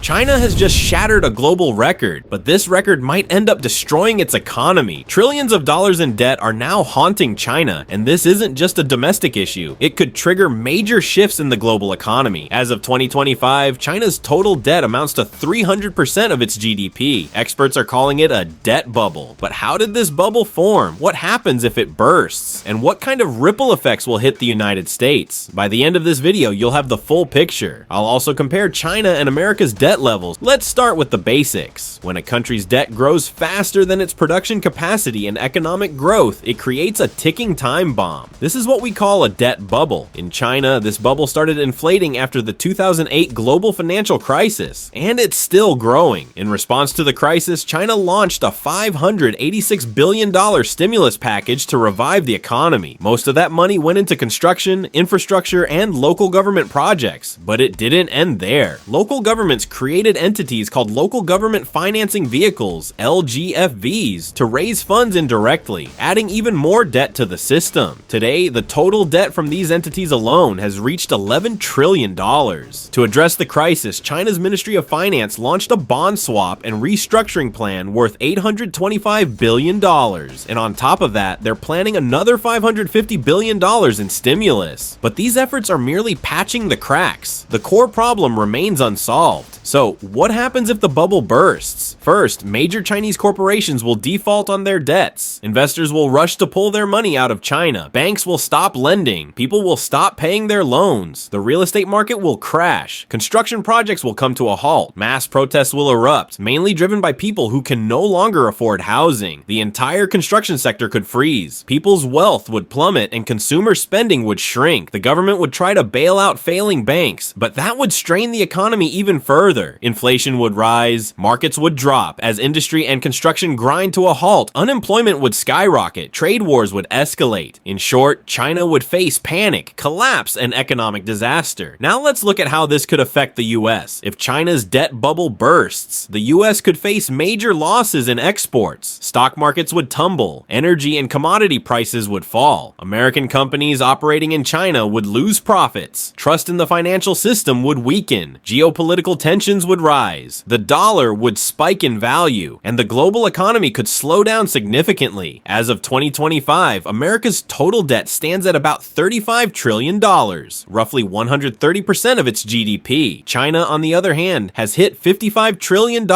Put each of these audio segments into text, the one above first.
China has just shattered a global record, but this record might end up destroying its economy. Trillions of dollars in debt are now haunting China, and this isn't just a domestic issue. It could trigger major shifts in the global economy. As of 2025, China's total debt amounts to 300% of its GDP. Experts are calling it a debt bubble. But how did this bubble form? What happens if it bursts? And what kind of ripple effects will hit the United States? By the end of this video, you'll have the full picture. I'll also compare China and America's debt levels. Let's start with the basics. When a country's debt grows faster than its production capacity and economic growth, it creates a ticking time bomb. This is what we call a debt bubble. In China, this bubble started inflating after the 2008 global financial crisis, and it's still growing. In response to the crisis, China launched a $586 billion stimulus package to revive the economy. Most of that money went into construction, infrastructure, and local government projects, but it didn't end there. Local governments created entities called Local Government Financing Vehicles, LGFVs, to raise funds indirectly, adding even more debt to the system. Today, the total debt from these entities alone has reached $11 trillion. To address the crisis, China's Ministry of Finance launched a bond swap and restructuring plan worth $825 billion. And on top of that, they're planning another $550 billion in stimulus. But these efforts are merely patching the cracks. The core problem remains unsolved. So, what happens if the bubble bursts? First, major Chinese corporations will default on their debts. Investors will rush to pull their money out of China. Banks will stop lending. People will stop paying their loans. The real estate market will crash. Construction projects will come to a halt. Mass protests will erupt, mainly driven by people who can no longer afford housing. The entire construction sector could freeze. People's wealth would plummet and consumer spending would shrink. The government would try to bail out failing banks, but that would strain the economy even further. Inflation would rise, markets would drop as industry and construction grind to a halt, unemployment would skyrocket, trade wars would escalate. In short, China would face panic, collapse, and economic disaster. Now let's look at how this could affect the US. If China's debt bubble bursts, the US could face major losses in exports. Stock markets would tumble, energy and commodity prices would fall. American companies operating in China would lose profits. Trust in the financial system would weaken. Geopolitical tensions would rise. The dollar would spike in value, and the global economy could slow down significantly. As of 2025, America's total debt stands at about $35 trillion, roughly 130% of its GDP. China, on the other hand, has hit $55 trillion,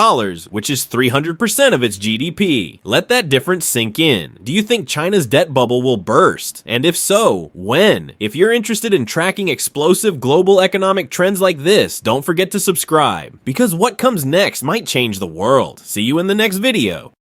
which is 300% of its GDP. Let that difference sink in. Do you think China's debt bubble will burst? And if so, when? If you're interested in tracking explosive global economic trends like this, don't forget to subscribe, because what comes next might change the world. See you in the next video.